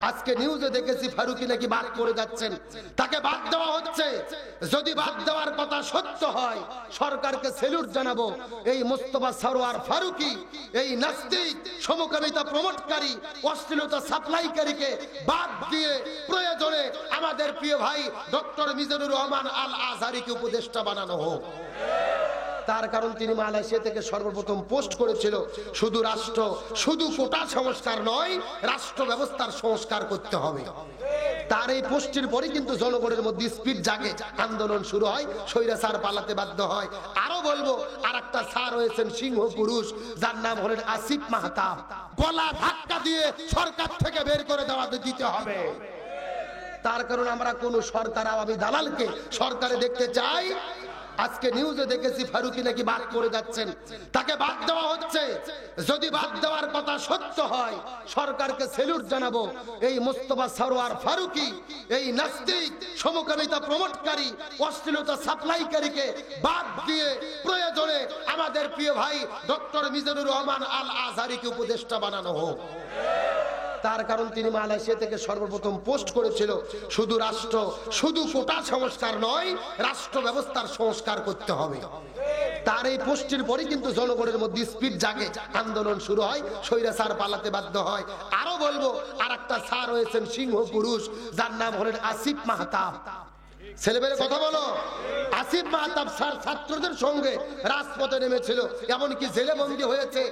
আজকে নিউজে দেখেছি ফারুকী নাকি বাদ করে যাচ্ছেন, তাকে বাদ দেওয়া হচ্ছে। যদি বাদ দেওয়ার কথা সত্য হয়, সরকারকে স্যালুট জানাবো। এই মোস্তফা সরোয়ার ফারুকী, এই নাস্তিক, সমকামিতা প্রমোটকারী, অশ্লীলতা সাপ্লাইকারীকে বাদ দিয়ে প্রয়োজনে আমাদের প্রিয় ভাই ডক্টর মিজানুর রহমান আল আজহারীকে উপদেষ্টা বানানো হোক। তার কারণ তিনি মালয়েশিয়া থেকে সর্বপ্রথম পোস্ট করেছিল শুধু রাষ্ট্র, শুধু কোটা সংস্কার নয়, রাষ্ট্র ব্যবস্থার সংস্কার করতে হবে। তার এই পোস্টের পরে কিন্তু জনগণের মধ্যে স্পিড জাগে, আন্দোলন শুরু হয়, স্বৈরাচার পালাতে বাধ্য হয়। আরো বলবো, আর একটা স্যার হয়েছেন সিংহ পুরুষ, যার নাম হলেন আসিফ মাহতাব। গলা ধাক্কা দিয়ে সরকার থেকে বের করে দিতে হবে। তার কারণ আমরা কোন সরকার আওয়ামী দালালকে সরকারে দেখতে চাই। আজকে নিউজে দেখেছি ফারুকী নাকি বাদ করে যাচ্ছেন, তাকে বাদ দেওয়া হচ্ছে। যদি বাদ দেওয়ার কথা সত্য হয়, সরকারকে স্যালুট জানাবো। এই মোস্তফা সরোয়ার ফারুকী, এই নাস্তিক, সমকামিতা প্রমোটকারী, অশ্লীলতা সাপ্লাইকারীকে বাদ দিয়ে প্রয়োজনে আমাদের প্রিয় ভাই ডক্টর মিজানুর রহমান আল আজহারীকে উপদেষ্টা বানানো হোক। তার কারণ তিনি মালয়েশিয়া থেকে সর্বপ্রথম পোস্ট করেছিল শুধু রাষ্ট্র, শুধু কোটা সংস্কার নয়, রাষ্ট্র ব্যবস্থার সংস্কার করতে হবে। তার এই পোস্টের পরে কিন্তু জনগণের মধ্যে স্পিড জাগে, আন্দোলন শুরু হয়, স্বৈরাচার পালাতে বাধ্য হয়। আরো বলবো, আর একটা স্যার হয়েছেন সিংহ পুরুষ, যার নাম হলেন আসিফ মাহতাব। ছেলেবেলে কথা বলো। আসিফ মাহতাব স্যার ছাত্রদের সঙ্গে রাজপথে নেমেছিল, এমনকি জেলে বন্দী হয়েছে।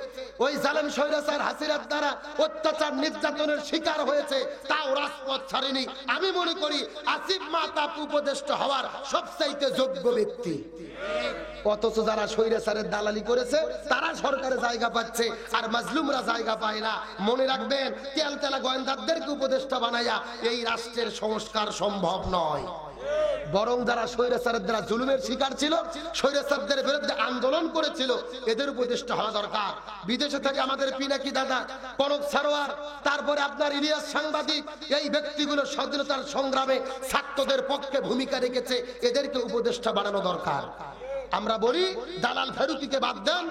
ওই জালেম স্বৈরাচার হাসিনার দ্বারা অত্যাচার নির্যাতনের শিকার হয়েছে, তাও রাজপথ ছাড়েনি। আমি মনে করি আসিফ মাহতাব উপদেষ্টা হওয়ার সবচাইতে যোগ্য ব্যক্তি। অথচ যারা স্বৈরাচারের দালালি করেছে তারা সরকারে জায়গা পাচ্ছে, আর মাজলুমরা জায়গা পায় না। মনে রাখবেন, তেলতেলা গোয়েন্দাদেরকে উপদেষ্টা বানাইয়া এই রাষ্ট্রের সংস্কার সম্ভব নয়। বরং যারা স্বৈরাচারের দ্বারা জুলুমের শিকার ছিল, স্বৈরাচারদের বিরুদ্ধে আন্দোলন করেছিল, এদের উপদেষ্টা হওয়া দরকার। বিদেশে থেকে আমাদের পিনাকি দাদা, কনক সারোয়ার, তারপরে আপনার ইলিয়াস সাংবাদিক, এই ব্যক্তিগুলো স্বাধীনতার সংগ্রামে ছাত্রদের পক্ষে ভূমিকা রেখেছে, এদেরকে উপদেষ্টা বানানো দরকার। আমরা বলি দালাল ফারুকীকে বাদ দেন,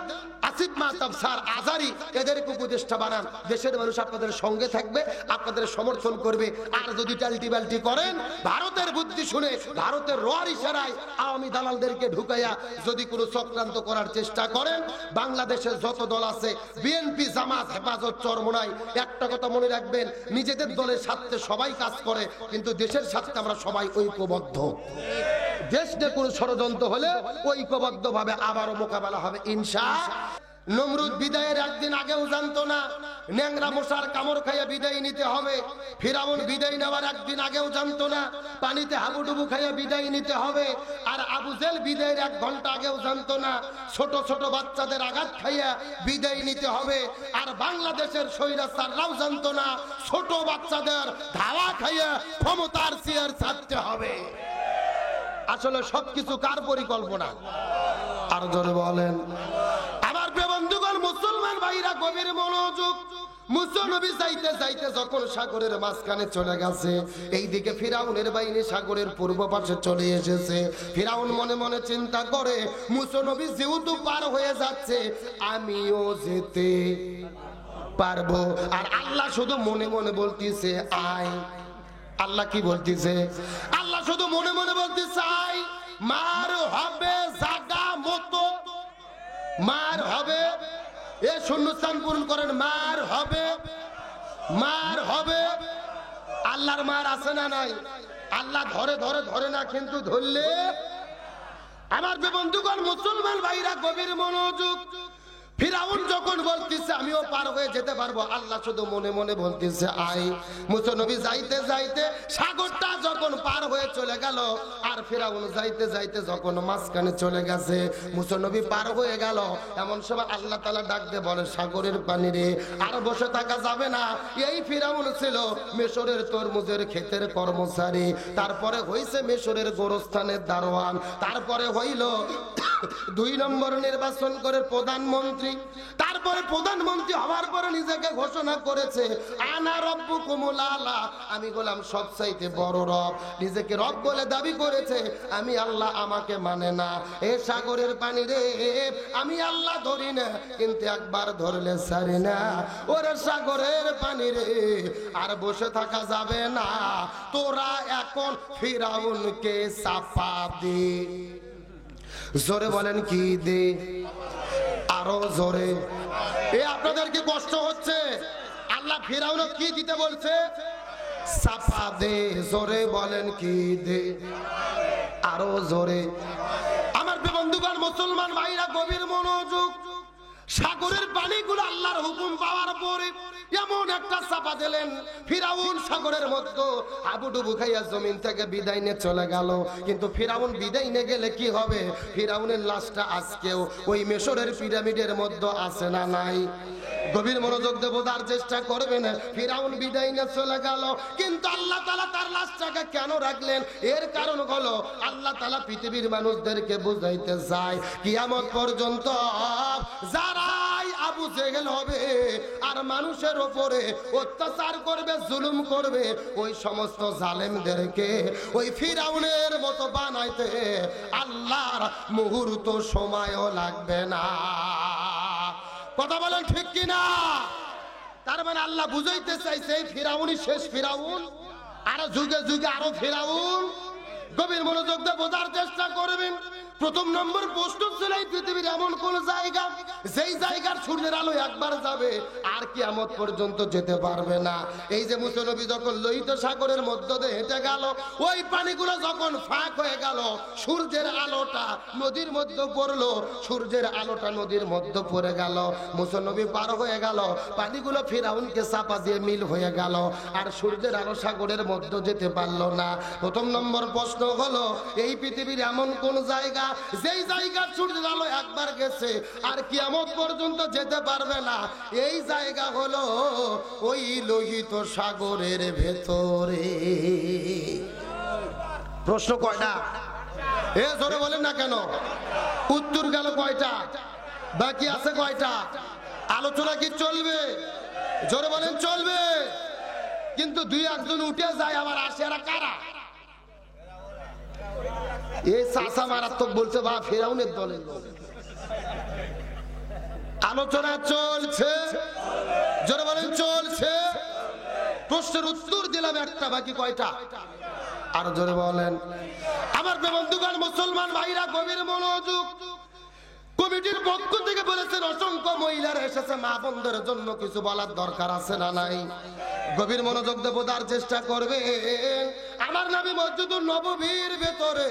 আসিফ মাহতাব স্যার আজহারী, এদেরকে উপদেষ্টা বানান। দেশের মানুষ আপনাদের সঙ্গে থাকবে, আপনাদের সমর্থন করবে। আর যদি টালটি বাল্টি করেন, ভারতের বুদ্ধি শুনে, ভারতের রোয়ার ইশারায় আওয়ামী দালালদেরকে ঢুকাইয়া যদি কোনো চক্রান্ত করার চেষ্টা করেন, বাংলাদেশের যত দল আছে, বিএনপি, জামাত, হেফাজত, চরমোনাই, একটা কথা মনে রাখবেন, নিজেদের দলের স্বার্থে সবাই কাজ করে, কিন্তু দেশের স্বার্থে আমরা সবাই ঐক্যবদ্ধ। দেশ নিয়ে কোনো ষড়যন্ত্র হলে ঐক্যবদ্ধ ভাবে আবারও মোকাবেলা হবে ইনশাআল্লাহ। নমরুদ বিদায়ের একদিন আগেও জানতো না, ন্যাংরা মশার কামড় খাইয়া বিদায় নিতে হবে। ফিরাউন বিদায় নেওয়ার একদিন আগেও জানতো না, পানিতে হাবুডুবু খাইয়া বিদায় নিতে হবে। আর আবু জেল বিদায়ের 1 ঘন্টা আগেও জানতো না, ছোট ছোট বাচ্চাদের আঘাত খাইয়া বিদায় নিতে হবে। আর বাংলাদেশের স্বৈরাচাররাও জানতো না, ছোট বাচ্চাদের ধাওয়া খাইয়া ক্ষমতার চেয়ার ছাড়তে হবে। আসলে সবকিছু কার পরিকল্পনা? আর ধরে বলেন আমার বন্ধুগণ, মুসলমান ভাইরা গভীর মনোযোগ। মুসা নবী যাইতে যাইতে যখন সাগরের মাঝখানে চলে গেছে, এইদিকে ফিরাউনের বাহিনী সাগরের পূর্ব পাশে চলে এসেছে। ফিরাউন মনে মনে চিন্তা করে, মুসা নবী যেহেতু পার হয়ে যাচ্ছে, আমিও যেতে পারবো। আর আল্লাহ শুধু মনে মনে বলতেছে আয়। আল্লাহ কি বলতেছে? আল্লাহ শুধু মনে মনে বলতেছে আয়। মার হবে জাগা মতো, মার হবে। এ শূন্যস্থান পূরণ করেন, মার হবে, মার হবে। আল্লাহর মার আছে না নাই? আল্লাহ ধরে ধরে ধরে না, কিন্তু ধরলে। আমার বন্ধুগণ, মুসলমান ভাইরা গভীর মনোযোগ। ফিরাউন যখন বলতেছে আমিও পার হয়ে যেতে পারবো, আল্লাহ শুধু মনে মনে বলতেছে আয়। মুসা নবী যাইতে যাইতে সাগরটা যখন পার হয়ে চলে গেল, আর ফিরাউন যাইতে যাইতে যখন মাঝখানে চলে গেছে, মুসা নবী পার হয়ে গেল, এমন সময় আল্লাহ তাআলা ডাক দিয়ে বলে, সাগরের পানি রে, আর বসে থাকা যাবে না। এই ফিরাউন ছিল মিশরের তরমুজের ক্ষেতের কর্মচারী, তারপরে হইছে মিশরের গোরস্থানের দারোয়ান, তারপরে হইল দুই নম্বর নির্বাচন করে প্রধানমন্ত্রী, তারপরে প্রধানমন্ত্রী হওয়ার পরে নিজেকে ঘোষণা করেছে আনা রব্বুকুমুল আলা, আমি গোলাম সবচাইতে বড় রব। নিজেকে রব বলে দাবি করেছে। আমি আল্লাহ আমাকে মানে না। এ সাগরের পানি রে আমি আল্লাহ ধরি না, কিন্তু একবার ধরলে ছাড়ি না। ওরে সাগরের পানি রে আর বসে থাকা যাবে না, তোরা এখন ফিরাউনকে চাপা দে। জোরে বলেন কি দে, আরো জোরে। এ আপনাদের কি কষ্ট হচ্ছে? আল্লাহ ফিরাউনকে কি দিতে বলছে? চাপা দে। জোরে বলেন কি দে, আরো জোরে। আমার বন্ধুগণ, মুসলমান ভাইরা গভীর মনোযোগ। সাগরের পানিগুলো আল্লাহর হুকুম পাওয়ার পরে এমন একটা চাপা দিলেন, ফিরাউন সাগরের মধ্যে হাবুডুবু খাইয়া জমিন থেকে বিদায় নিয়ে চলে গেল। কিন্তু ফিরাউন বিদায় নিয়ে গেলে কি হবে? ফিরাউনের লাশটা আজকেও ওই মিশরের পিরামিডের মধ্যে আছে না নাই? গভীর মনোযোগ দিয়ে বোঝার চেষ্টা করবেন। ফিরাউন বিদায় নিয়ে চলে গেল, কিন্তু আল্লাহ তাআলা তার লাশটাকে কেন রাখলেন? এর কারণ হলো আল্লাহ তাআলা পৃথিবীর মানুষদেরকে বুঝাইতে চায় কিয়ামত পর্যন্ত যারাই আবু জেহেল হবে আর মানুষের উপরে অত্যাচার করবে, জুলুম করবে, ওই সমস্ত জালেমদেরকে ওই ফিরাউনের মতো বানাইতে আল্লাহর মুহূর্ত সময়ও লাগবে না। কথা বলেন ঠিক কিনা? তার মানে আল্লাহ বুঝাইতে চাইছে ফিরাউনই শেষ ফিরাউন, আরো যুগে যুগে আরো ফিরাউন। গভীর মনোযোগ দিয়ে বোঝার চেষ্টা করবেন। প্রথম নম্বর প্রশ্ন ছিল এই পৃথিবীর এমন কোন জায়গা যেই জায়গার সূর্যের আলো একবার যাবে আর কিয়ামত পর্যন্ত যেতে পারবে না। এই যে মুসা নবী যখন লোহিত সাগরের মধ্য দিয়ে হেঁটে গেল, ওই পানিগুলো যখন ফাঁক হয়ে গেল, সূর্যের আলোটা নদীর মধ্যে পড়লো, সূর্যের আলোটা নদীর মধ্যে পড়ে গেল, মুসা নবী পার হয়ে গেল, পানিগুলো ফিরাউনকে চাপা দিয়ে মিল হয়ে গেল, আর সূর্যের আলো সাগরের মধ্যে যেতে পারলো না। প্রথম নম্বর প্রশ্ন হলো এই পৃথিবীর এমন কোন জায়গা যেই জায়গার সূর্যের আলো একবার গেছে আর কিয়ামত পর্যন্ত যেতে পারবে না? এই জায়গা হলো ওই লোহিত সাগরের ভেতরে। প্রশ্ন কয়টা? এ জোরে বলেন না কেন? উত্তর গেল কয়টা? বাকি আছে কয়টা? আলোচনা কি চলবে? জোরে বলেন চলবে। কিন্তু দুই একজন উঠে যায় আবার আসে, এরা কারা? এই চাচা মারাত্মক বলছে বা ফিরাউনের দলের লোক। আলোচনা চলছে, জোরে বলেন চলছে। প্রশ্নের উত্তর দিলাম একটা, বাকি কয়টা? আর জোরে বলেন। আমার বন্ধুগণ, মুসলমান ভাইরা গভীর মনোযোগ। কমিটির পক্ষ থেকে বলেছেন অসংখ্য মহিলারা এসেছে, মা বোনদের জন্য কিছু বলার দরকার আছে না নাই? গভীর মনোযোগ দিয়ে বোঝার চেষ্টা করবে। আমার নবী মসজিদুন নববীর ভেতরে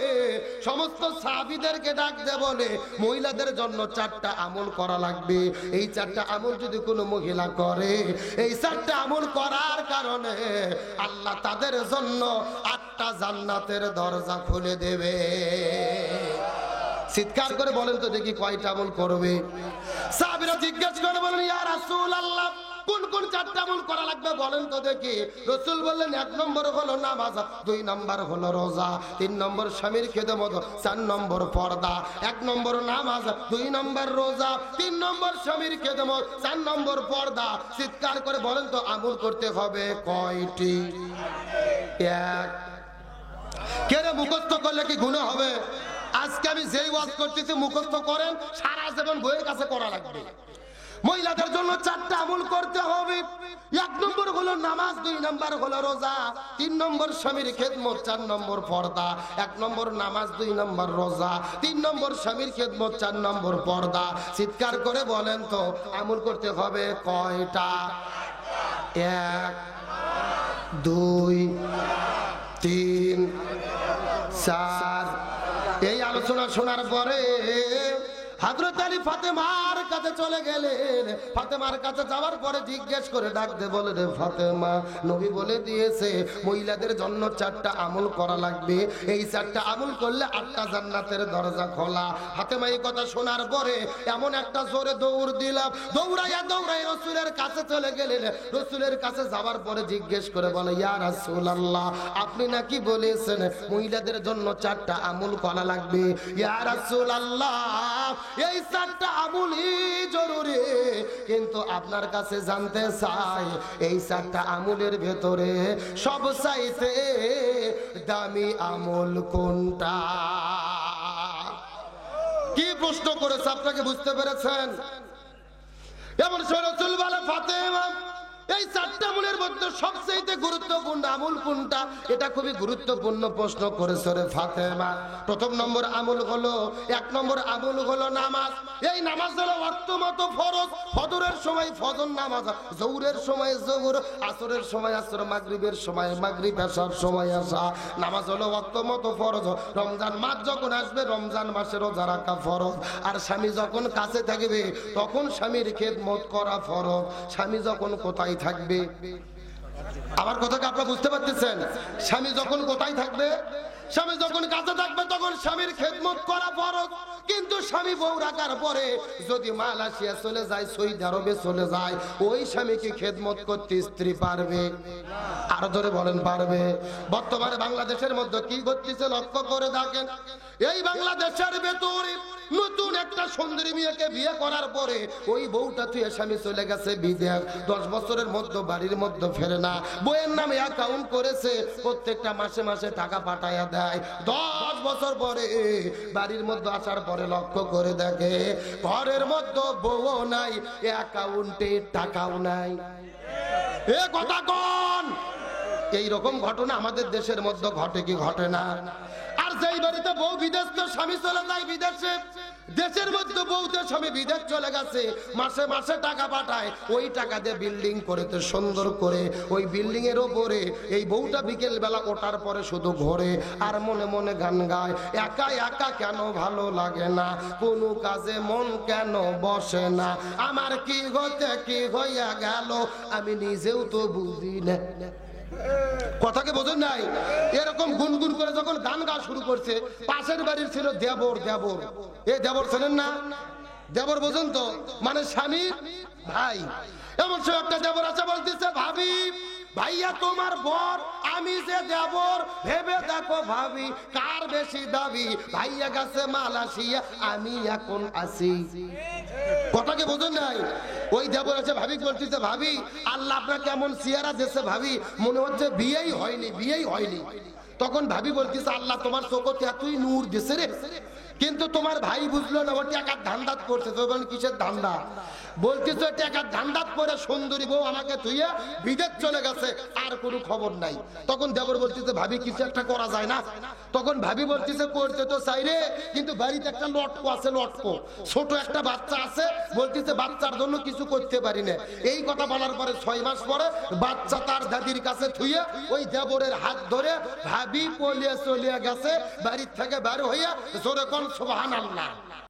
সমস্ত সাহাবীদেরকে ডাক দিয়ে বলে মহিলাদের জন্য 4টা আমল করা লাগবে। এই 4টা আমল যদি কোনো মহিলা করে, এই 4টা আমল করার কারণে আল্লাহ তাদের জন্য 8টা জান্নাতের দরজা খুলে দেবে। চিৎকার করে বলেন তো দেখি কয়টা আমল করবে? সাহাবীরা জিজ্ঞাসা করে বলেন, ইয়া রাসূলুল্লাহ, কোন কোন 4টা আমল করা লাগবে বলেন তো দেখি। রাসূল বললেন, 1 নম্বর হলো নামাজ, 2 নম্বর হলো রোজা, 3 নম্বর স্বামীর খেদমত, 4 নম্বর পর্দা। 1 নম্বর নামাজ, 2 নম্বর রোজা, 3 নম্বর স্বামীর খেদমত, 4 নম্বর পর্দা। চিৎকার করে বলেন তো আমল করতে হবে কয়টি? 1। কেন মুখস্থ করলে কি গুনাহ হবে? আজকে আমি যেই ওয়াজ করতেছি মুখস্থ করেন, সারা জীবন বইয়ের কাছে করা লাগবে। মহিলাদের জন্য 4টা আমল করতে হবে। 1 নম্বর হলো নামাজ, 2 নম্বর হলো রোজা, 3 নম্বর স্বামীর খেদমত, 4 নম্বর পর্দা। 1 নম্বর নামাজ, 2 নম্বর রোজা, 3 নম্বর স্বামীর খেদমত, 4 নম্বর পর্দা। চিৎকার করে বলেন তো আমল করতে হবে কয়টা? 1, 2, 3, 4। এই আলোচনা শোনার পরে হযরত আলী ফাতেমার কাছে চলে গেলেন। ফাতেমার কাছে যাওয়ার পরে জিজ্ঞেস করে ডাকতে বলে, রে ফাতেমা, নবী বলে দিয়েছে মহিলাদের জন্য 4টা আমল করা লাগবে, এই 4টা আমল করলে 8টা জান্নাতের দরজা খোলা। ফাতেমা এই কথা শোনার পরে এমন একটা জোরে দৌড় দিলাম, দৌড়াইয়া রাসূলের কাছে চলে গেলেন। রাসূলের কাছে যাওয়ার পরে জিজ্ঞেস করে বলে, ইয়া রাসূলুল্লাহ, আপনি নাকি বলেছেন মহিলাদের জন্য 4টা আমল করা লাগবে। ইয়া রাসূলুল্লাহ, এই 4টা আমলই জরুরি, কিন্তু আপনার কাছে জানতে চাই এই 4টা আমলের ভেতরে সবচাইতে দামি আমল কোনটা? কি প্রশ্ন করেছে আপনাকে বুঝতে পেরেছেন? এমন রাসূল বলে, ফাতেমা, এই 4টা আমলের মধ্যে সবচেয়ে গুরুত্বপূর্ণ আমল কোনটা? এটা খুবই গুরুত্বপূর্ণ প্রশ্ন করেছে রে ফাতেমা। প্রথম নম্বর আমল হলো, 1 নম্বর আমল হলো নামাজ। এই নামাজ হলো অর্থমত ফরজ। ফজরের সময় ফজর নামাজ, জোহরের সময় জোহর, আসরের সময় আসর, মাগরিবের সময় মাগরিব, এশার সময় এশা। নামাজ হলো অর্থমত ফরজ। রমজান মাস যখন আসবে, রমজান মাসে রোজা রাখা ফরজ। আর স্বামী যখন কাছে থাকবে তখন স্বামীর খেদমত করা ফরজ। স্বামী যখন কোথায় থাকবে, আমার কথাকে আপনারা বুঝতে পারতেছেন? স্বামী যখন কোথায় থাকবে, স্বামী যখন কাছে থাকবে তখন স্বামীর খেদমত করা ফরজ। কিন্তু স্বামী বউ রাখার পরে যদি মালয়েশিয়া চলে যায়, সৌদি আরবে চলে যায়, ওই স্বামীকে খেদমত করতে স্ত্রী পারবে? আরো ধরে বলেন, পারবে? বর্তমানে বাংলাদেশের মধ্যে কি ঘটছে লক্ষ্য করে দেখেন। এই বাংলাদেশের ভেতরে নতুন একটা সুন্দরী মেয়েকে বিয়ে করার পরে ওই বউটা তুই স্বামী চলে গেছে বিদেশ, 10 বছরের মধ্যে বাড়ির মধ্যে ফেরে না। বইয়ের নামে অ্যাকাউন্ট করেছে, প্রত্যেকটা মাসে মাসে টাকা পাঠায়া দেয়। 10 বছর পরে বাড়ির মধ্যে আসার পরে লক্ষ্য করে দেখে ঘরের মধ্যে বউ নাই, অ্যাকাউন্টে টাকাও নাই। এ কথা কোন? এইরকম ঘটনা আমাদের দেশের মধ্যে ঘটে কি ঘটে না? আর যেই বাড়িতে বউ বিদেশ, তো স্বামী চলে যায় বিদেশে, দেশের মধ্যে বউতে স্বামী বিদেশ চলে গেছে, মাসে মাসে টাকা পাঠায়, ওই টাকা দিয়ে বিল্ডিং করেতে সুন্দর করে, ওই বিল্ডিং এর উপরে এই বউটা বিকেল বেলা ওঠার পরে শুধু ঘোরে আর মনে মনে গান গায়, একা একা কেন ভালো লাগে না, কোনো কাজে মন কেন বসে না, আমার কি হতে কি হইয়া গেল আমি নিজেও তো বুঝি না। কথাকে বোঝেন নাই? এরকম গুনগুন করে যখন গান গাওয়া শুরু করছে, পাশের বাড়ির ছিল দেবর। দেবর, এ দেবর ছিলেন না? দেবর বোঝেন তো, মানে স্বামী ভাই। এমন সে একটা দেবর আছে, বলতেছে, ভাবি, ভাইয়া তোমার বর, আমি যে দেবর, ভেবে দেখো ভাবি কার বেশি দাবি, ভাইয়া গেছে মালয়েশিয়া, আমি এখন আছি। কথাকে বোঝেন নাই? ওই দেবর আছে, ভাবি বলতেছে, ভাবি আল্লাহ আপনাকে এমন চেহারা দিয়েছে ভাবি, মনে হচ্ছে বিয়েই হয়নি। তখন ভাবি বলতেছে, আল্লাহ তোমার চোখে এতই নূর দিয়েছে রে, কিন্তু তোমার ভাই বুঝলো না, ও টাকার ধান্দাত করছে। কিসের ধান্দা? বলতেছে টাকার ধান্দাত করে সুন্দরী বউ আমাকে ধুইয়া বিদেশ চলে গেছে, আর কোনো খবর নাই। তখন দেবর বলতেছে, ভাবি কিছু একটা করা যায় না? তখন ভাবি বলতেছে, করতে তো চাই রে, কিন্তু বাড়িতে একটা লটকো আছে, লটকো ছোট একটা বাচ্চা আছে, বলতেছে বাচ্চার জন্য কিছু করতে পারি না। এই কথা বলার পরে 6 মাস পরে বাচ্চা তার দাদির কাছে থুইয়া ওই দেবরের হাত ধরে ভাবি পলিয়ে চলিয়া গেছে, বাড়ির থেকে বের হইয়া জোরে কোন সুবহানাল্লাহ।